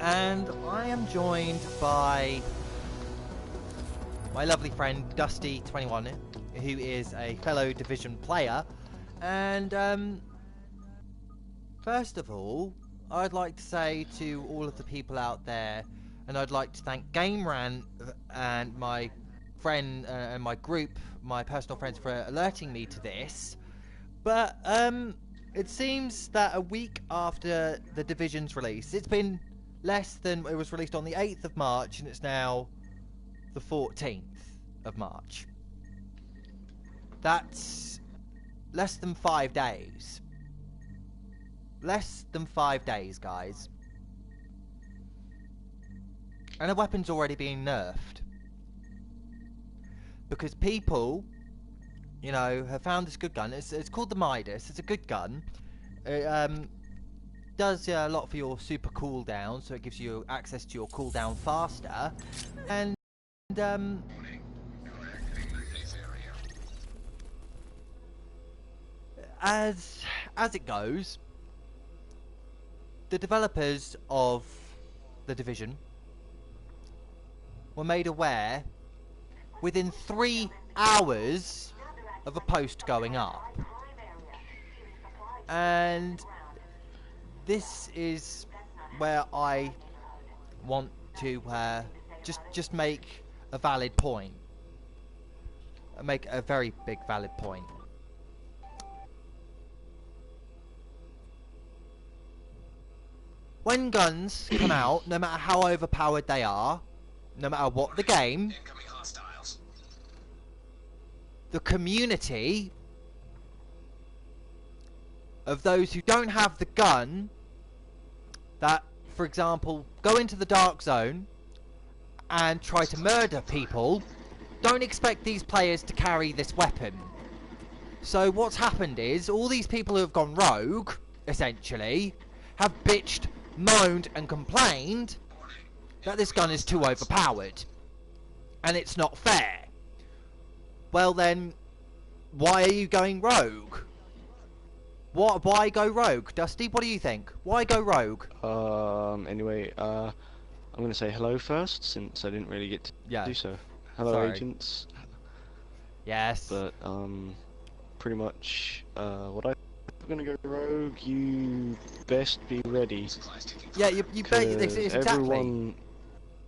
and I am joined by my lovely friend Dusty21, who is a fellow Division player. And first of all, I'd like to say to all of the people out there, and I'd like to thank Game Rant and my friend and my group, my personal friends, for alerting me to this. But it seems that a week after the Division's release, it's been less than, it was released on the 8th of March, and it's now the 14th of March. That's less than 5 days. Less than 5 days, guys. And the weapon's already being nerfed. Because people, you know, have found this good gun. It's called the Midas. It's a good gun. It does a lot for your super cooldown, so it gives you access to your cooldown faster. And as it goes, the developers of the Division were made aware within 3 hours of a post going up. And this is where I want to just make a valid point. Make a very big valid point. When guns come out, no matter how overpowered they are, no matter what the game, the community of those who don't have the gun, that, for example, go into the dark zone and try to murder people, don't expect these players to carry this weapon. So what's happened is, all these people who have gone rogue, essentially, have bitched, moaned and complained that this gun is too overpowered and it's not fair. Well then, why are you going rogue? Why go rogue? Dusty, what do you think? Why go rogue? Anyway, I'm gonna say hello first, since I didn't really get to do so. Hello, sorry. Agents. Yes. But, pretty much, what I'm gonna go rogue, you best be ready. Yeah, you bet, exactly.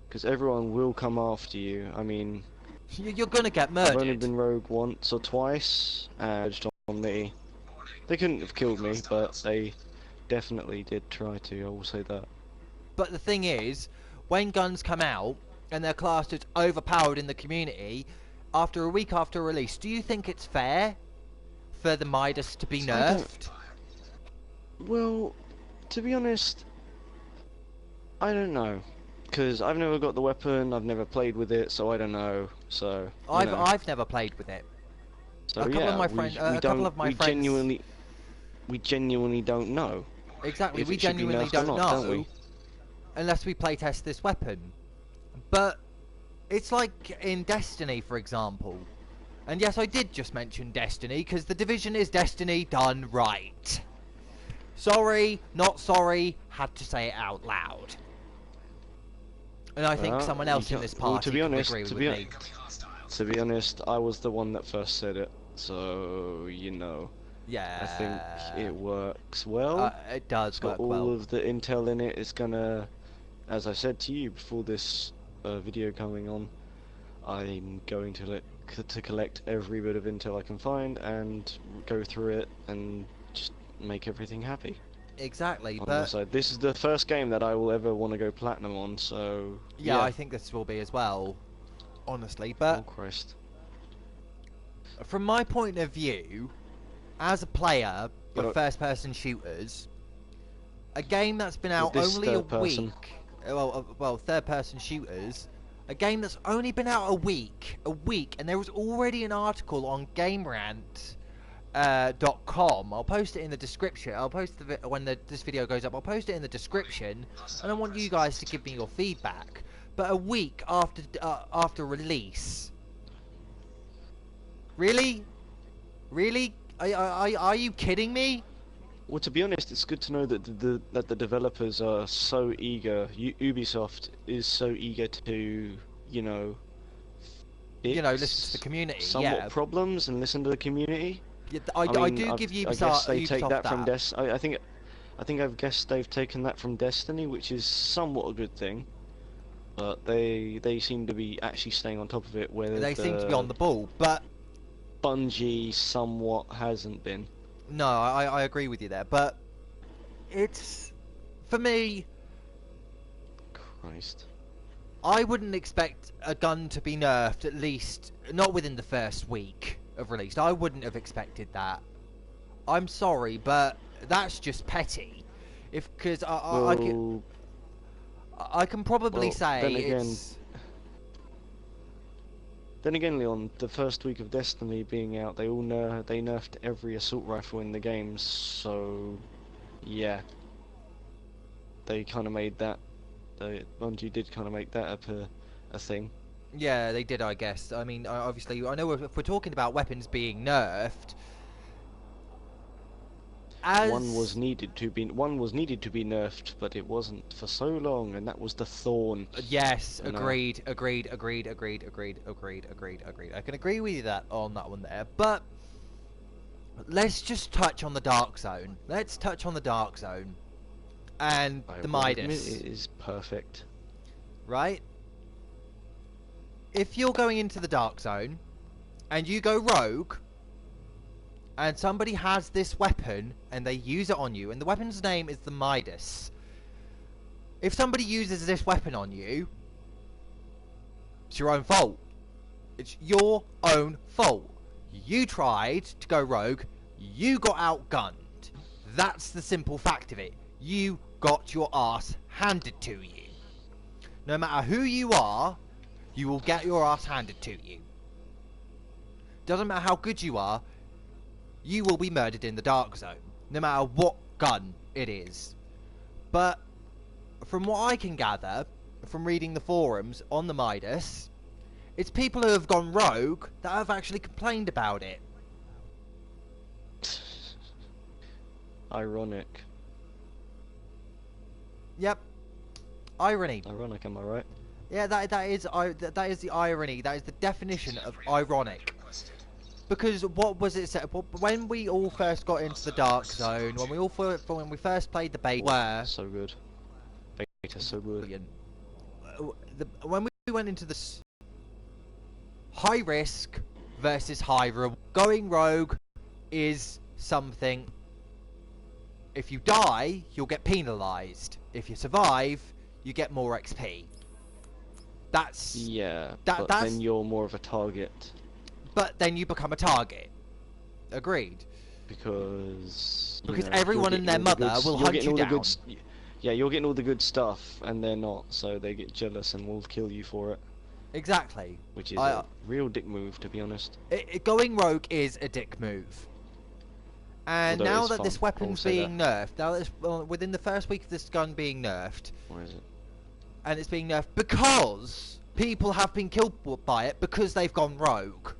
Because everyone will come after you. I mean, you're gonna get murdered. I've only been rogue once or twice, just on me. They couldn't have killed me, but they definitely did try to, I will say that. But the thing is, when guns come out, and they're classed as overpowered in the community, after a week after release, do you think it's fair for the Midas to be nerfed? Well, to be honest, I don't know. Because I've never got the weapon, I've never played with it, so I don't know. So I've never played with it. So a couple of my friends, we genuinely don't know. Exactly, we genuinely don't know unless we playtest this weapon. But it's like in Destiny, for example. And yes, I did just mention Destiny, because the Division is Destiny done right. Sorry, not sorry, had to say it out loud. And I think someone else in this party would agree with me. To be honest, I was the one that first said it, so, you know. Yeah. I think it works well. It does work well. All of the intel in it is gonna, as I said to you before this video coming on, I'm going to collect every bit of intel I can find and go through it and just make everything happy. Exactly, on but my side. This is the first game that I will ever want to go platinum on, so yeah, I think this will be as well, honestly. But oh Christ, from my point of view, as a player of first-person shooters, a game that's been out only a week, well, third-person shooters, a game that's only been out a week, and there was already an article on GameRant.com. I'll post it in the description. I'll post it when this video goes up. I'll post it in the description, and I want you guys to give me your feedback. But a week after release, really, are you kidding me? Well, to be honest, it's good to know that the developers are so eager. Ubisoft is so eager to, you know, listen to the fix community. somewhat Yeah, problems and listen to the community. yeah I I mean, do give I guess they take Ubisoft that from that. I've guessed they've taken that from Destiny, which is somewhat a good thing. But they seem to be actually staying on top of it, where They seem to be on the the ball, but Bungie somewhat hasn't been. no, I agree with you there. But it's for me. Christ. I wouldn't expect a gun to be nerfed, at least not within the first week of release. I wouldn't have expected that. I'm sorry, but that's just petty. Because I can probably say then again, it's. then again, Leon, the first week of Destiny being out, they nerfed every assault rifle in the game, so yeah, they kind of made that. Bungie did kind of make that a thing. Yeah, they did, I guess. I mean, obviously, I know if we're talking about weapons being nerfed, One was needed to be nerfed, but it wasn't for so long, and that was the Thorn. Yes, And, agreed. I can agree with you on that one there, but let's just touch on the Dark Zone. Let's touch on the Dark Zone and the Midas. It is perfect. Right? If you're going into the Dark Zone and you go rogue and somebody has this weapon and they use it on you, and the weapon's name is the Midas. If somebody uses this weapon on you, it's your own fault. It's your own fault. You tried to go rogue, you got outgunned. That's the simple fact of it. You got your ass handed to you. No matter who you are, you will get your ass handed to you. Doesn't matter how good you are, you will be murdered in the Dark Zone, no matter what gun it is. But from what I can gather from reading the forums on the Midas, it's people who have gone rogue that have actually complained about it. Ironic. Yep. Irony. Ironic, am I right? Yeah, that is the irony. That is the definition of ironic. Because what was it said when we all first got into the Dark Zone, when we first played the beta? So good. Beta's so good. When we went into this high risk versus high reward, going rogue is something. If you die, you'll get penalised. If you survive, you get more XP. That's but then you're more of a target. But then you become a target. Agreed. Because everyone and their mother will hunt you down. Yeah, you're getting all the good stuff, and they're not, so they get jealous and will kill you for it. Exactly. Which is a real dick move, to be honest. Going rogue is a dick move. And Although now that this weapon's being nerfed, now that within the first week of this gun being nerfed, why is it? And it's being nerfed because people have been killed by it because they've gone rogue.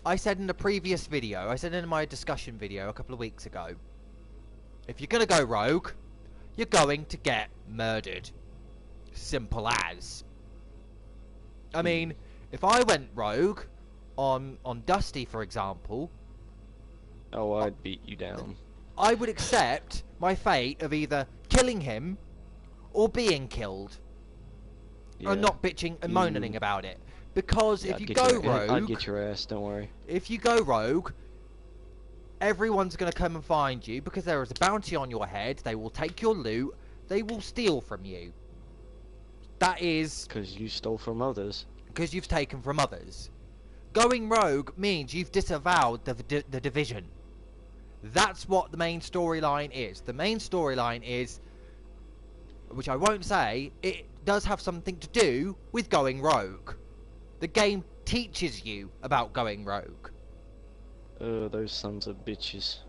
I said in a previous video, I said in my discussion video a couple of weeks ago, if you're going to go rogue, you're going to get murdered. Simple as. I mean, if I went rogue on Dusty, for example... Oh, I'd beat you down. I would accept my fate of either killing him or being killed. Yeah. And not bitching and moaning about it. Because if you go rogue... I'd get your ass, don't worry. If you go rogue, everyone's going to come and find you because there is a bounty on your head. They will take your loot. They will steal from you. That is... Because you stole from others. Because you've taken from others. Going rogue means you've disavowed the division. That's what the main storyline is. The main storyline is, which I won't say, it does have something to do with going rogue. The game teaches you about going rogue. Those sons of bitches.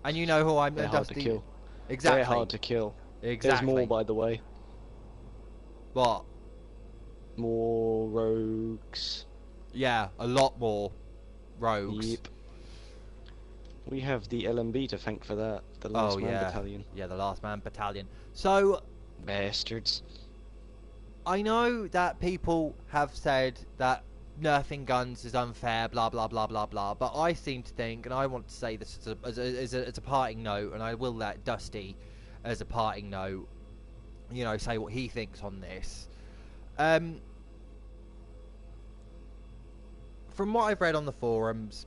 And you know who I'm... They're hard to kill. Exactly. They're hard to kill. Exactly. There's more, by the way. What? More rogues. Yeah, a lot more rogues. Yep. We have the LMB to thank for that. The Oh Last Man yeah, Battalion. yeah, the Last Man Battalion. So Bastards. I know that people have said that nerfing guns is unfair, blah blah blah blah blah. But I seem to think, and I want to say this as a parting note, and I will let Dusty, as a parting note, you know, say what he thinks on this. From what I've read on the forums,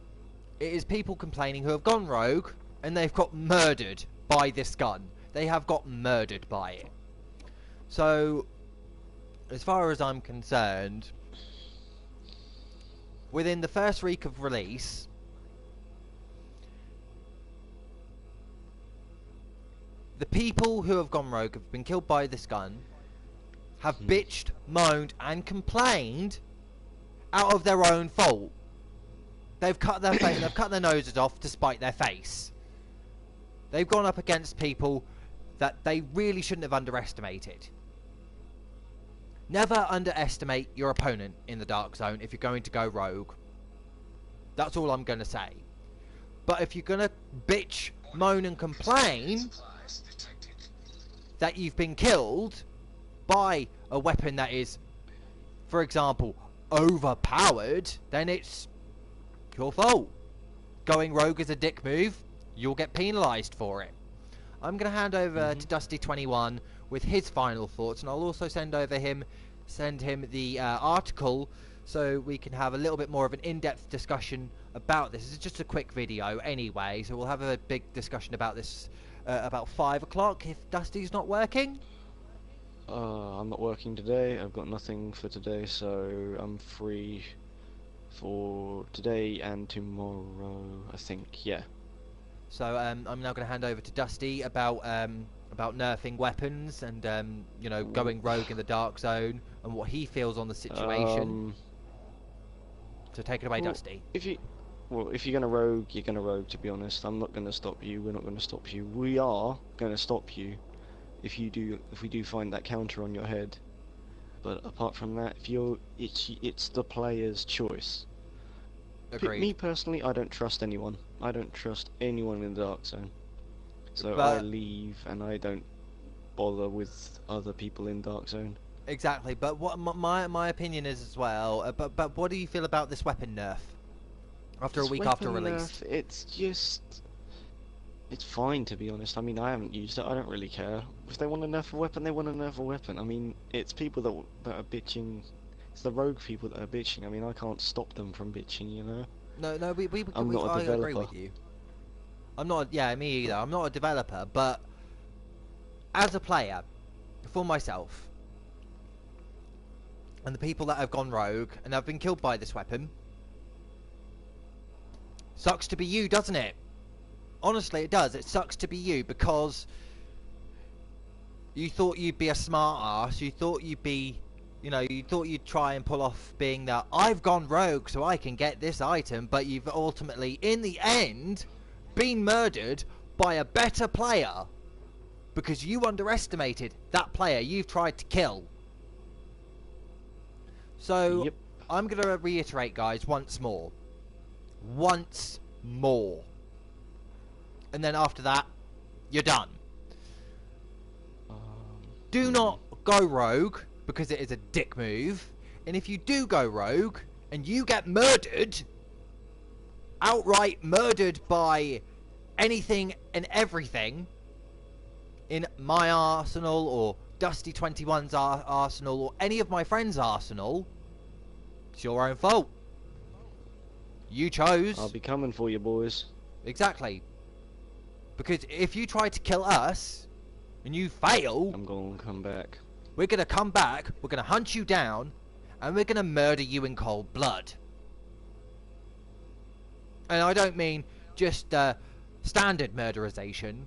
it is people complaining who have gone rogue and they've got murdered by this gun. They have got murdered by it. So, as far as I'm concerned, within the first week of release, the people who have gone rogue have been killed by this gun, have bitched, moaned and complained out of their own fault. They've cut their face, they've cut their noses off to spite their face. They've gone up against people that they really shouldn't have underestimated. Never underestimate your opponent in the Dark Zone if you're going to go rogue. That's all I'm going to say. But if you're going to bitch, moan and complain that you've been killed by a weapon that is, for example, overpowered, then it's your fault. Going rogue is a dick move. You'll get penalised for it. I'm going to hand over to Dusty21 with his final thoughts, and I'll also send him the article so we can have a little bit more of an in-depth discussion about this. This is just a quick video anyway, so we'll have a big discussion about this about 5 o'clock if Dusty's not working. I'm not working today. I've got nothing for today, so I'm free for today and tomorrow, I think. Yeah. So I'm now going to hand over to Dusty about nerfing weapons and you know, going rogue in the Dark Zone and what he feels on the situation. So take it away, well, Dusty. If you're gonna rogue, you're gonna rogue. To be honest, I'm not gonna stop you. We're not gonna stop you. We are gonna stop you if we do find that counter on your head. But apart from that, it's the player's choice. Agreed. Me personally, I don't trust anyone. I don't trust anyone in the Dark Zone. So But I leave and I don't bother with other people in Dark Zone. exactly. But what my opinion is as well. But what do you feel about this weapon nerf after a week after release? It's fine, to be honest. I mean, I haven't used it. I don't really care. If they want to nerf a weapon, they want to nerf a weapon. I mean, it's people that are bitching. It's the rogue people that are bitching. I mean, I can't stop them from bitching, you know. No, I agree with you. I'm not. Yeah, me either. I'm not a developer, but as a player, for myself, and the people that have gone rogue and have been killed by this weapon, sucks to be you, doesn't it? Honestly, it does. It sucks to be you because you thought you'd be a smart ass. You thought you'd be, you know, you thought you'd try and pull off being that I've gone rogue so I can get this item, but you've ultimately, in the end, been murdered by a better player because you underestimated that player you've tried to kill. So, Yep. I'm going to reiterate, guys, once more. Once more. And then after that, you're done. Do not go rogue, because it is a dick move. And if you do go rogue, and you get murdered, outright murdered by anything and everything in my arsenal, or Dusty21's arsenal, or any of my friends' arsenal, it's your own fault. You chose. I'll be coming for you, boys. Exactly. Because if you try to kill us, and you fail, I'm going to come back. we're going to come back, we're going to hunt you down, and we're going to murder you in cold blood. And I don't mean just standard murderization.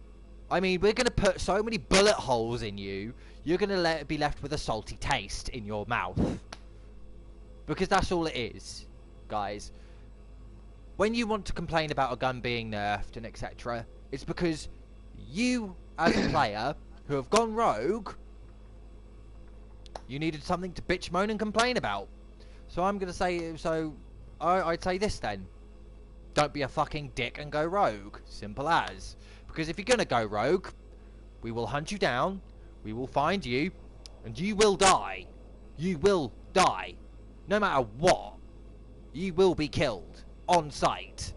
I mean, we're going to put so many bullet holes in you, you're going to be left with a salty taste in your mouth. Because that's all it is, guys. When you want to complain about a gun being nerfed and etc., it's because you, as a player, who have gone rogue, you needed something to bitch, moan and complain about. So I'm going to say, I'd say this then. Don't be a fucking dick and go rogue. Simple as. Because if you're gonna go rogue, we will hunt you down, we will find you, and you will die. You will die. No matter what. You will be killed. On sight.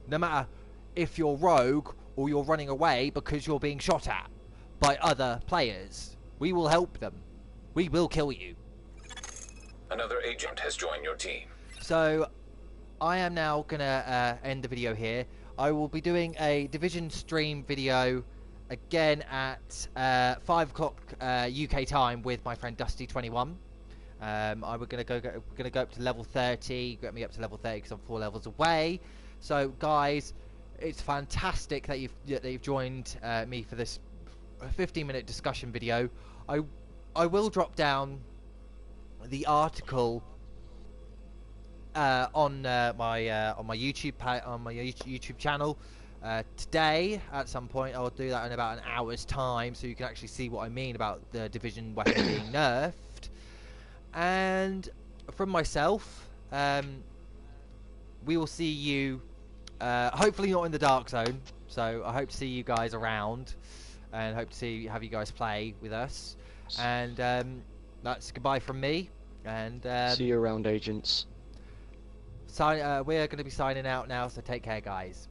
No matter if you're rogue or you're running away because you're being shot at by other players. We will help them. We will kill you. Another agent has joined your team. So, I am now gonna end the video here. I will be doing a Division stream video again at 5 o'clock UK time with my friend Dusty21. We're gonna go up to level 30. Get me up to level 30 because I'm 4 levels away. So, guys, it's fantastic that you've joined me for this 15-minute discussion video. I will drop down the article on my YouTube channel today. At some point, I'll do that in about an hour's time, so you can actually see what I mean about the division weapon being nerfed. And from myself, we will see you. Hopefully not in the dark zone. So I hope to see you guys around, and hope to have you guys play with us. And that's goodbye from me. And see you around, agents. We're going to be signing out now, so take care, guys.